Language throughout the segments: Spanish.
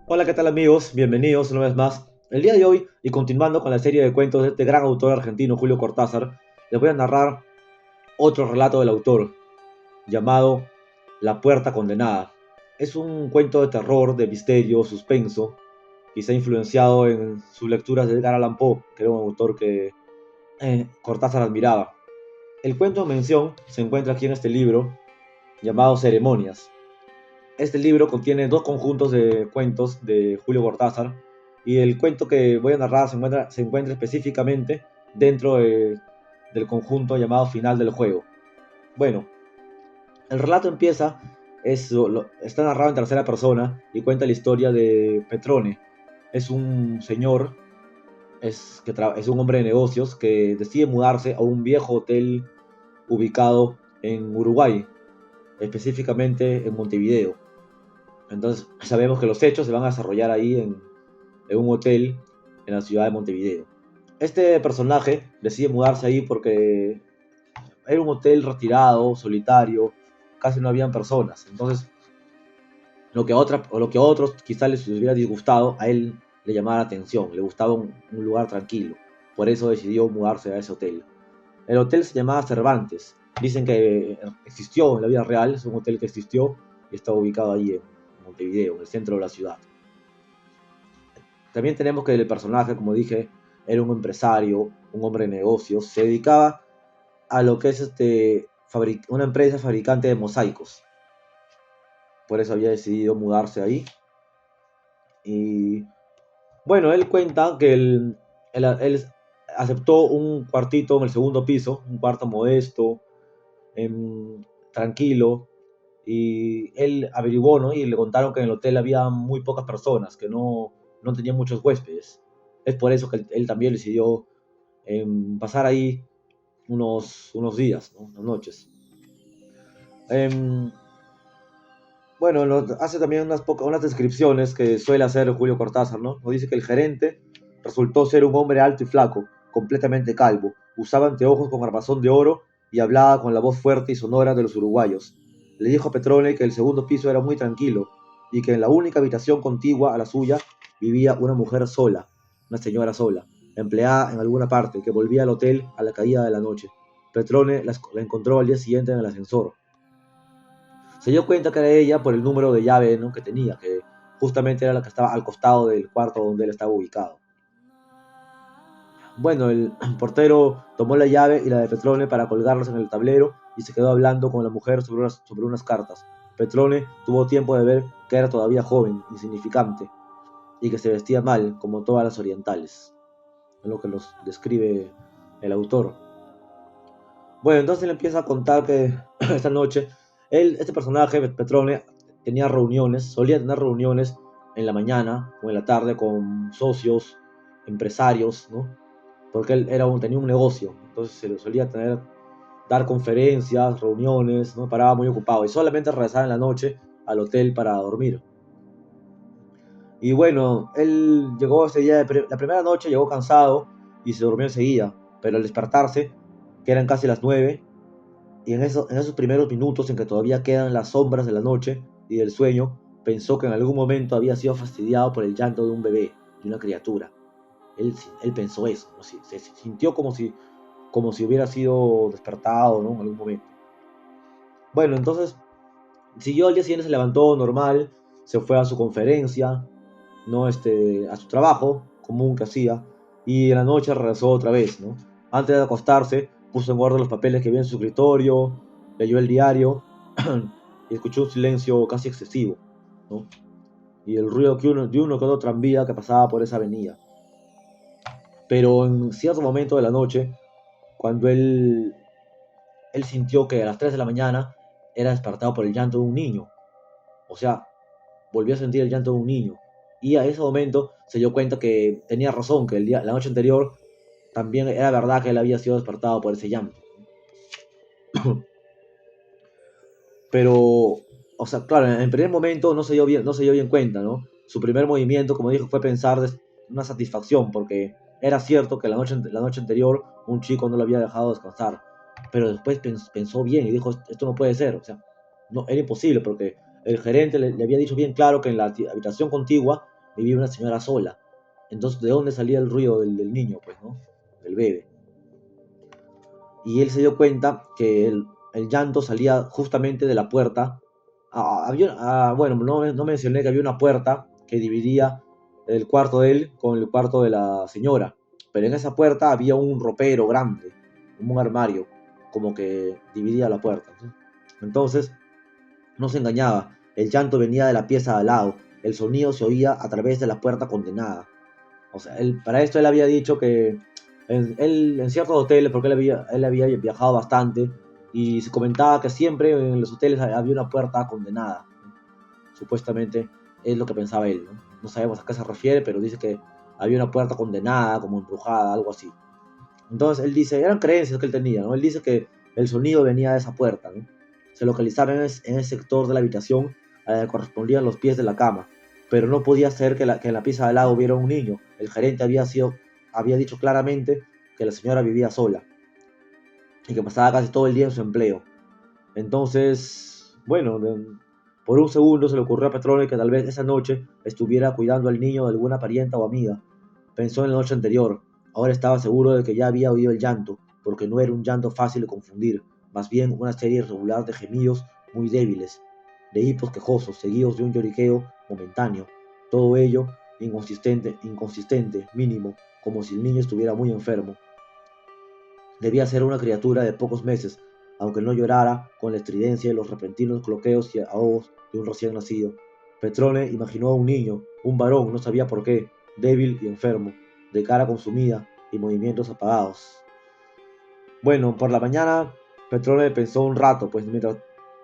Hola, ¿qué tal amigos? Bienvenidos una vez más. El día de hoy, y continuando con la serie de cuentos de este gran autor argentino Julio Cortázar, les voy a narrar otro relato del autor, llamado La Puerta Condenada. Es un cuento de terror, de misterio, suspenso, quizá influenciado en sus lecturas de Edgar Allan Poe, que era un autor que Cortázar admiraba. El cuento en mención se encuentra aquí en este libro, llamado Ceremonias. Este libro contiene dos conjuntos de cuentos de Julio Cortázar y el cuento que voy a narrar se encuentra específicamente dentro del conjunto llamado Final del Juego. Bueno, el relato empieza, está narrado en tercera persona y cuenta la historia de Petrone. Es un señor, es un hombre de negocios que decide mudarse a un viejo hotel ubicado en Uruguay, específicamente en Montevideo. Entonces sabemos que los hechos se van a desarrollar ahí en un hotel en la ciudad de Montevideo. Este personaje decide mudarse ahí porque era un hotel retirado, solitario, casi no habían personas. Entonces, lo que a otros quizás les hubiera disgustado, a él le llamaba la atención, le gustaba un lugar tranquilo. Por eso decidió mudarse a ese hotel. El hotel se llamaba Cervantes. Dicen que existió en la vida real, es un hotel que existió y está ubicado ahí en Montevideo, en el centro de la ciudad. También tenemos que el personaje, como dije, era un empresario, un hombre de negocios, se dedicaba a lo que es una empresa fabricante de mosaicos. Por eso había decidido mudarse ahí. Y bueno, él cuenta que él aceptó un cuartito en el segundo piso, un cuarto modesto, tranquilo, y él averiguó, ¿no? Y le contaron que en el hotel había muy pocas personas, que no tenía muchos huéspedes. Es por eso que él también decidió pasar ahí unos días, ¿no? Unas noches. Em, bueno, hace también unas descripciones que suele hacer Julio Cortázar, ¿no? Nos dice que el gerente resultó ser un hombre alto y flaco, completamente calvo, usaba anteojos con armazón de oro y hablaba con la voz fuerte y sonora de los uruguayos. Le dijo a Petrone que el segundo piso era muy tranquilo y que en la única habitación contigua a la suya vivía una mujer sola, una señora sola, empleada en alguna parte, que volvía al hotel a la caída de la noche. Petrone la encontró al día siguiente en el ascensor. Se dio cuenta que era ella por el número de llave, ¿no?, que tenía, que justamente era la que estaba al costado del cuarto donde él estaba ubicado. Bueno, el portero tomó la llave y la de Petrone para colgarlas en el tablero y se quedó hablando con la mujer sobre unas cartas. Petrone tuvo tiempo de ver que era todavía joven, insignificante, y que se vestía mal, como todas las orientales, es lo que nos describe el autor. Bueno, entonces él empieza a contar que esta noche, este personaje, Petrone, solía tener reuniones en la mañana o en la tarde con socios, empresarios, ¿no? Porque él tenía un negocio, entonces se lo solía dar conferencias, reuniones, ¿no? Paraba muy ocupado y solamente regresaba en la noche al hotel para dormir. Y bueno, él llegó ese día, la primera noche llegó cansado y se durmió enseguida, pero al despertarse, que eran casi las 9, y en esos primeros minutos en que todavía quedan las sombras de la noche y del sueño, pensó que en algún momento había sido fastidiado por el llanto de un bebé, de una criatura. Él pensó eso, ¿no? Se sintió como si hubiera sido despertado, ¿no?, en algún momento. Bueno, entonces siguió al día siguiente, se levantó normal, se fue a su conferencia, ¿no? A su trabajo común que hacía, y en la noche regresó otra vez, ¿no? Antes de acostarse, puso en orden los papeles que había en su escritorio, leyó el diario y escuchó un silencio casi excesivo, ¿no? Y el ruido de uno que otro tranvía que pasaba por esa avenida. Pero en cierto momento de la noche, cuando él sintió que a las 3 de la mañana era despertado por el llanto de un niño. O sea, volvió a sentir el llanto de un niño. Y a ese momento se dio cuenta que tenía razón, que la noche anterior también era verdad que él había sido despertado por ese llanto. Pero, o sea, claro, en el primer momento no se dio bien cuenta, ¿no? Su primer movimiento, como dijo, fue pensar una satisfacción, porque era cierto que la noche anterior un chico no lo había dejado descansar. Pero después pensó bien y dijo, esto no puede ser, o sea, no, era imposible, porque el gerente le había dicho bien claro que en la habitación contigua vivía una señora sola. Entonces, ¿de dónde salía el ruido del niño, pues, ¿no? Del bebé. Y él se dio cuenta que el llanto salía justamente de la puerta. Bueno, no mencioné que había una puerta que dividía el cuarto de él con el cuarto de la señora, pero en esa puerta había un ropero grande, como un armario, como que dividía la puerta, ¿sí? Entonces, no se engañaba, el llanto venía de la pieza de al lado, el sonido se oía a través de la puerta condenada. O sea, para esto él había dicho que en ciertos hoteles, porque él había viajado bastante, y se comentaba que siempre en los hoteles había una puerta condenada. Supuestamente es lo que pensaba él, ¿no? No sabemos a qué se refiere, pero dice que había una puerta condenada, como embrujada, algo así. Entonces él dice, eran creencias que él tenía, ¿no? Él dice que el sonido venía de esa puerta, ¿no? Se localizaba en ese sector de la habitación a la que correspondían los pies de la cama, pero no podía ser que en la pieza de al lado hubiera un niño. El gerente había dicho claramente que la señora vivía sola y que pasaba casi todo el día en su empleo. Entonces, bueno, por un segundo se le ocurrió a Petrone que tal vez esa noche estuviera cuidando al niño de alguna parienta o amiga. Pensó en la noche anterior. Ahora estaba seguro de que ya había oído el llanto, porque no era un llanto fácil de confundir, más bien una serie irregular de gemidos muy débiles, de hipos quejosos, seguidos de un lloriqueo momentáneo. Todo ello inconsistente, mínimo, como si el niño estuviera muy enfermo. Debía ser una criatura de pocos meses, aunque no llorara con la estridencia y los repentinos cloqueos y ahogos de un recién nacido. Petrone imaginó a un niño, un varón, no sabía por qué, débil y enfermo, de cara consumida y movimientos apagados. Bueno, por la mañana Petrone pensó un rato, pues mientras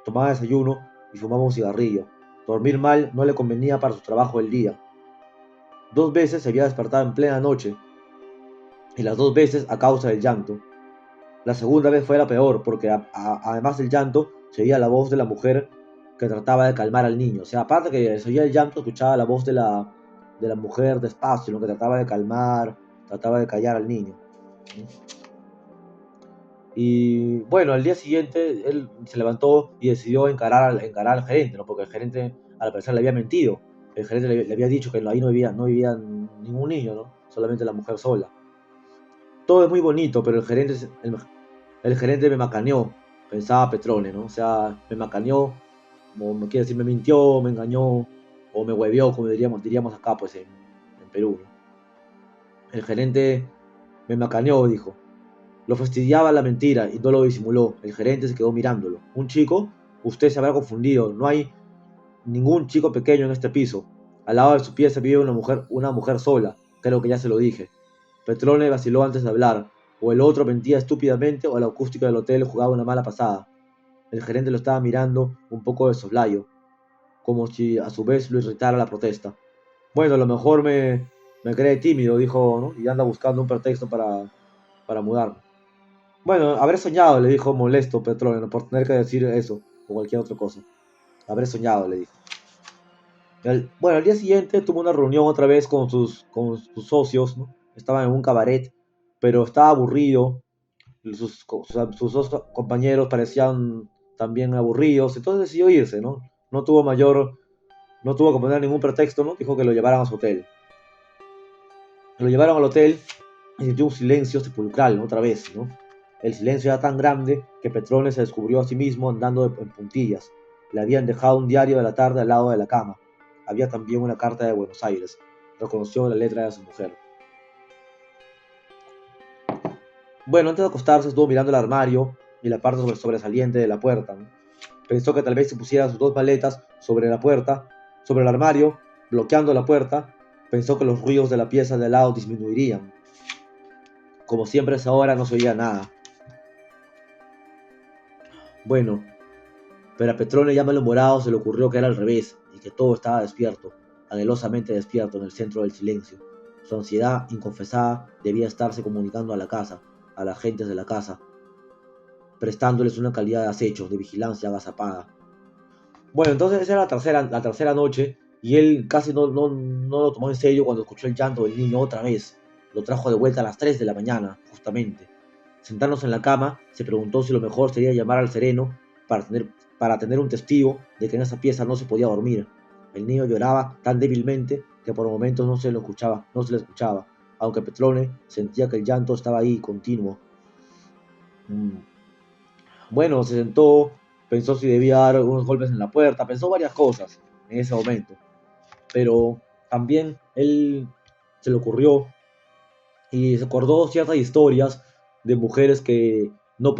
tomaba desayuno y fumaba un cigarrillo. Dormir mal no le convenía para su trabajo del día. 2 veces se había despertado en plena noche, y las 2 veces a causa del llanto. La segunda vez fue la peor, porque además del llanto, se oía la voz de la mujer que trataba de calmar al niño. O sea, aparte que se oía el llanto, escuchaba la voz de la mujer despacio, lo que trataba de calmar, trataba de callar al niño. Y bueno, al día siguiente él se levantó y decidió encarar al gerente, ¿no? Porque el gerente al parecer le había mentido. El gerente le había dicho que ahí no vivía ningún niño, ¿no? Solamente la mujer sola. Todo es muy bonito, pero el gerente me macaneó, pensaba Petrone, ¿no? O sea, me macaneó, o me quiere decir, me mintió, me engañó, o me hueveó, como diríamos acá, pues en Perú, ¿no? El gerente me macaneó, dijo. Lo fastidiaba la mentira y no lo disimuló. El gerente se quedó mirándolo. ¿Un chico? Usted se habrá confundido. No hay ningún chico pequeño en este piso. Al lado de su pieza vive una mujer sola. Creo que ya se lo dije. Petrone vaciló antes de hablar. O el otro mentía estúpidamente o la acústica del hotel jugaba una mala pasada. El gerente lo estaba mirando un poco de soslayo, como si a su vez lo irritara la protesta. Bueno, a lo mejor me cree tímido, dijo, ¿no? Y anda buscando un pretexto para mudarme. Bueno, habré soñado, le dijo molesto Petrone, ¿no? Por tener que decir eso o cualquier otra cosa. Habré soñado, le dijo. Bueno, al día siguiente tuvo una reunión otra vez con sus socios, ¿no? Estaban en un cabaret, pero estaba aburrido. Sus dos compañeros parecían también aburridos, entonces decidió irse, ¿no? No tuvo mayor, no tuvo que poner ningún pretexto, ¿no? Dijo que lo llevaran a su hotel. Lo llevaron al hotel y sintió un silencio sepulcral, ¿no? Otra vez, ¿no? El silencio era tan grande que Petrone se descubrió a sí mismo andando en puntillas. Le habían dejado un diario de la tarde al lado de la cama. Había también una carta de Buenos Aires. Reconoció la letra de su mujer. Bueno, antes de acostarse estuvo mirando el armario y la parte sobresaliente de la puerta, ¿no? Pensó que tal vez si pusiera sus dos maletas sobre la puerta, sobre el armario, bloqueando la puerta, pensó que los ruidos de la pieza de al lado disminuirían. Como siempre a esa hora no se oía nada. Bueno, pero a Petrone ya malhumorado se le ocurrió que era al revés y que todo estaba despierto, anhelosamente despierto en el centro del silencio. Su ansiedad inconfesada debía estarse comunicando a la casa, a las gentes de la casa, prestándoles una calidad de acecho, de vigilancia agazapada. Bueno, entonces esa era la tercera noche y él casi no lo tomó en serio cuando escuchó el llanto del niño otra vez. Lo trajo de vuelta a las 3 de la mañana, justamente. Sentándose en la cama, se preguntó si lo mejor sería llamar al sereno para tener un testigo de que en esa pieza no se podía dormir. El niño lloraba tan débilmente que por momentos no se le escuchaba, aunque Petrone sentía que el llanto estaba ahí, continuo. Mm. Bueno, se sentó, pensó si debía dar unos golpes en la puerta, pensó varias cosas en ese momento, pero también él se le ocurrió y se acordó ciertas historias de mujeres que no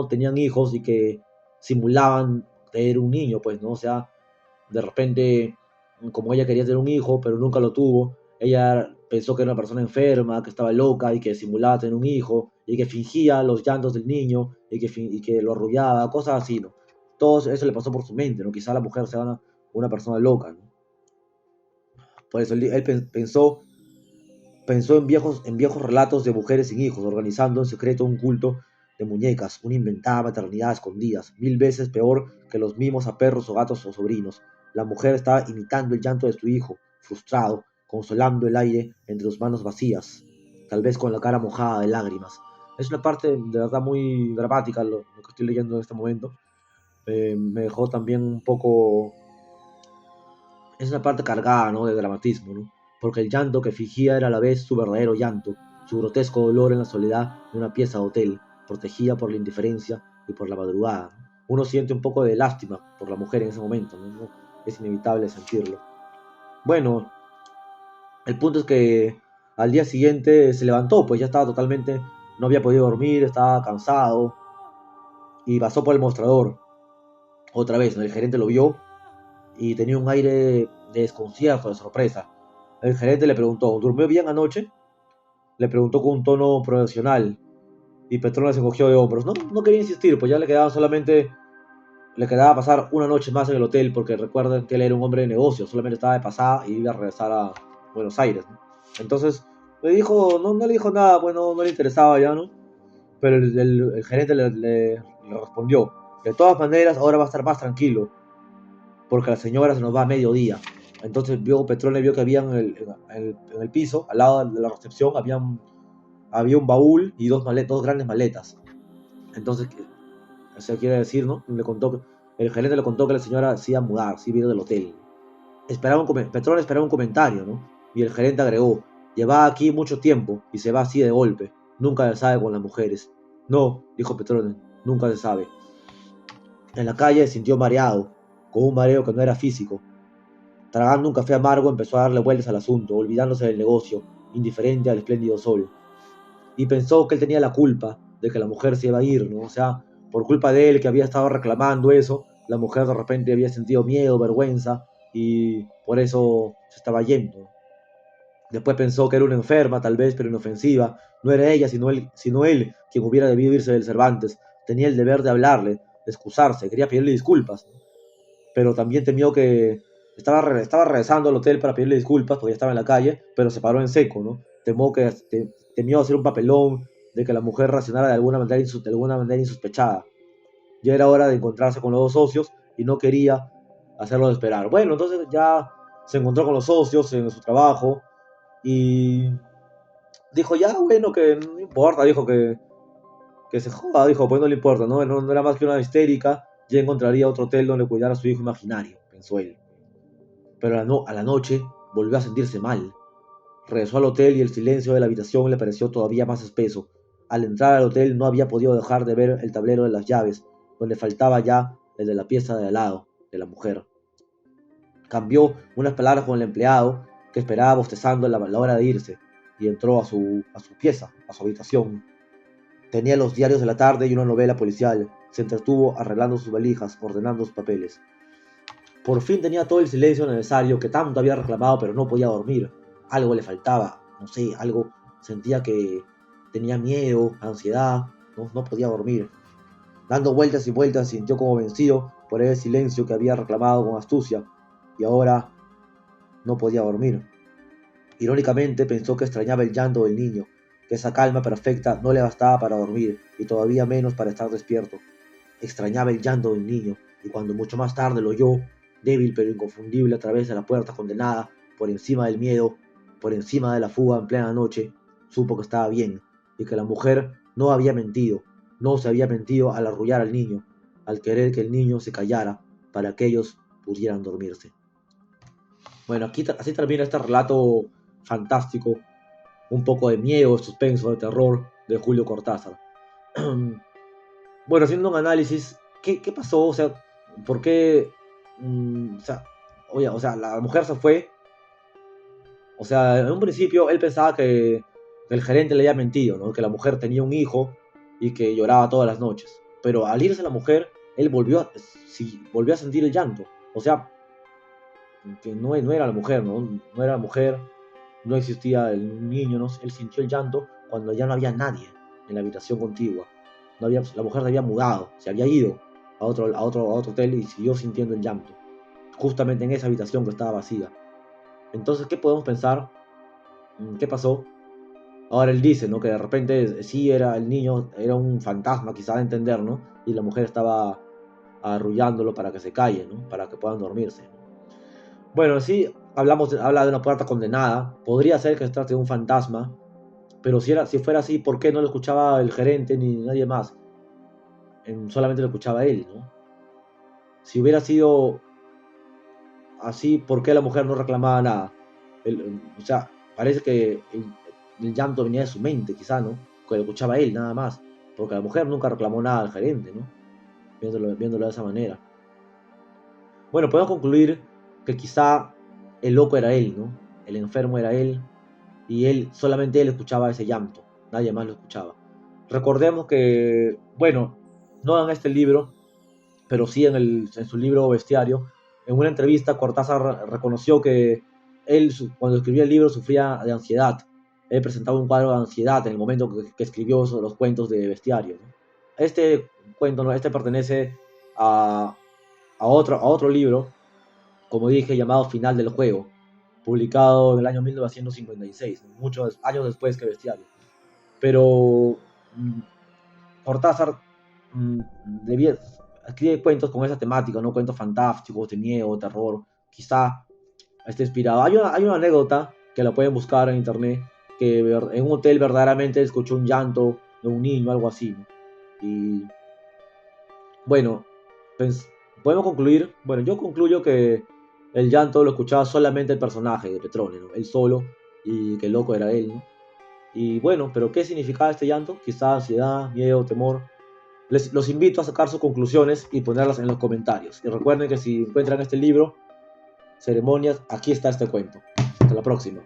tenían hijos y que simulaban tener un niño, pues, ¿no? O sea, de repente, como ella quería tener un hijo, pero nunca lo tuvo, ella pensó que era una persona enferma, que estaba loca y que simulaba tener un hijo y que fingía los llantos del niño y que lo arrullaba, cosas así, ¿no? Todo eso le pasó por su mente, ¿no? Quizá la mujer sea una persona loca, ¿no? Por eso él pensó en viejos relatos de mujeres sin hijos, organizando en secreto un culto de muñecas, una inventada maternidad a escondidas, mil veces peor que los mimos a perros o gatos o sobrinos. La mujer estaba imitando el llanto de su hijo, frustrado, consolando el aire entre sus manos vacías, tal vez con la cara mojada de lágrimas. Es una parte de verdad muy dramática lo que estoy leyendo en este momento. Me dejó también un poco, es una parte cargada, ¿no? De dramatismo, ¿no? Porque el llanto que fingía era a la vez su verdadero llanto, su grotesco dolor en la soledad de una pieza de hotel, protegida por la indiferencia y por la madrugada, ¿no? Uno siente un poco de lástima por la mujer en ese momento, ¿no? Es inevitable sentirlo. Bueno, el punto es que al día siguiente se levantó, pues ya estaba totalmente, no había podido dormir, estaba cansado y pasó por el mostrador otra vez, ¿no? El gerente lo vio y tenía un aire de desconcierto, de sorpresa. El gerente le preguntó, ¿durmió bien anoche? Le preguntó con un tono profesional y Petrona se encogió de hombros. No, no quería insistir, pues ya le quedaba pasar una noche más en el hotel porque recuerden que él era un hombre de negocio, solamente estaba de pasada y iba a regresar a Buenos Aires, ¿no? Entonces le dijo, no le dijo nada, bueno, no le interesaba ya, ¿no? Pero el gerente le respondió, de todas maneras ahora va a estar más tranquilo, porque la señora se nos va a mediodía. Entonces Petrone vio que había en el piso, al lado de la recepción, había un baúl y dos grandes maletas. Entonces, eso quiere decir, ¿no? El gerente le contó que la señora se iba a mudar, se iba a ir del hotel. Petrone esperaba un comentario, ¿no? Y el gerente agregó, lleva aquí mucho tiempo y se va así de golpe. Nunca se sabe con las mujeres. No, dijo Petrone, nunca se sabe. En la calle se sintió mareado, con un mareo que no era físico. Tragando un café amargo empezó a darle vueltas al asunto, olvidándose del negocio, indiferente al espléndido sol. Y pensó que él tenía la culpa de que la mujer se iba a ir, ¿no? O sea, por culpa de él que había estado reclamando eso, la mujer de repente había sentido miedo, vergüenza y por eso se estaba yendo. Después pensó que era una enferma, tal vez, pero inofensiva. No era ella, sino él quien hubiera debido irse del Cervantes. Tenía el deber de hablarle, de excusarse, quería pedirle disculpas, pero también temió que estaba regresando al hotel para pedirle disculpas porque ya estaba en la calle, pero se paró en seco, ¿no? Temió hacer un papelón, de que la mujer reaccionara de alguna manera insospechada. Ya era hora de encontrarse con los dos socios y no quería hacerlo esperar. Bueno, entonces ya se encontró con los socios en su trabajo y dijo, ya, bueno, que no importa, dijo que se joda, dijo, pues no le importa, ¿no? No era más que una histérica, ya encontraría otro hotel donde cuidar a su hijo imaginario, pensó él. Pero a la noche volvió a sentirse mal. Regresó al hotel y el silencio de la habitación le pareció todavía más espeso. Al entrar al hotel no había podido dejar de ver el tablero de las llaves, donde faltaba ya el de la pieza de al lado, de la mujer. Cambió unas palabras con el empleado, que esperaba bostezando la hora de irse, y entró a su pieza, a su habitación. Tenía los diarios de la tarde y una novela policial. Se entretuvo arreglando sus valijas, ordenando sus papeles. Por fin tenía todo el silencio necesario que tanto había reclamado, pero no podía dormir. Algo le faltaba, no sé, algo. Sentía que tenía miedo, ansiedad, no podía dormir. Dando vueltas y vueltas, sintió como vencido por ese silencio que había reclamado con astucia, y ahora no podía dormir. Irónicamente pensó que extrañaba el llanto del niño, que esa calma perfecta no le bastaba para dormir, y todavía menos para estar despierto. Extrañaba el llanto del niño, y cuando mucho más tarde lo oyó, débil pero inconfundible a través de la puerta condenada, por encima del miedo, por encima de la fuga en plena noche, supo que estaba bien, y que la mujer no había mentido, no se había mentido al arrullar al niño, al querer que el niño se callara para que ellos pudieran dormirse. Bueno, así termina este relato fantástico, un poco de miedo, de suspenso, de terror de Julio Cortázar. Bueno, haciendo un análisis, ¿qué pasó? O sea, ¿por qué? O sea, oye, o sea, la mujer se fue. O sea, en un principio él pensaba que el gerente le había mentido, ¿no? Que la mujer tenía un hijo y que lloraba todas las noches. Pero al irse la mujer, él sí, volvió a sentir el llanto. O sea, que no era la mujer, ¿no? No era la mujer, no existía el niño, ¿no? Él sintió el llanto cuando ya no había nadie en la habitación contigua. No había, la mujer se había mudado, se había ido a otro hotel y siguió sintiendo el llanto, justamente en esa habitación que estaba vacía. Entonces, ¿qué podemos pensar? ¿Qué pasó? Ahora él dice, ¿no? Que de repente sí era el niño, era un fantasma, quizá de entender, ¿no? Y la mujer estaba arrullándolo para que se calle, ¿no? Para que puedan dormirse. Bueno, sí, habla de una puerta condenada. Podría ser que se trate de un fantasma, pero si fuera así, ¿por qué no lo escuchaba el gerente ni nadie más? Solamente lo escuchaba él, ¿no? Si hubiera sido así, ¿por qué la mujer no reclamaba nada? O sea, parece que el llanto venía de su mente, quizá, ¿no? Que lo escuchaba él, nada más. Porque la mujer nunca reclamó nada al gerente, ¿no? Viéndolo de esa manera. Bueno, podemos concluir que quizá el loco era él, ¿no? El enfermo era él, y solamente él escuchaba ese llanto, nadie más lo escuchaba. Recordemos que, bueno, no en este libro, pero sí en su libro Bestiario, en una entrevista Cortázar reconoció que él, cuando escribía el libro, sufría de ansiedad. Él presentaba un cuadro de ansiedad en el momento que escribió los cuentos de Bestiario, ¿no? Este cuento, ¿no? Este pertenece a, a otro libro, como dije, llamado Final del Juego, publicado en el año 1956, muchos años después que Bestiario. Pero mm, Cortázar mm, debía, escribe cuentos con esa temática, ¿no? Cuentos fantásticos, de miedo, terror, quizá esté inspirado. Hay una anécdota que la pueden buscar en internet, que en un hotel verdaderamente escuchó un llanto de un niño, algo así, ¿no? Y bueno, pues podemos concluir, bueno, yo concluyo que el llanto lo escuchaba solamente el personaje de Petrone, ¿no? Él solo, y que el loco era él, ¿no? Y bueno, pero ¿qué significaba este llanto? Quizá ansiedad, miedo, temor. Los invito a sacar sus conclusiones y ponerlas en los comentarios. Y recuerden que si encuentran este libro, Ceremonias, aquí está este cuento. Hasta la próxima.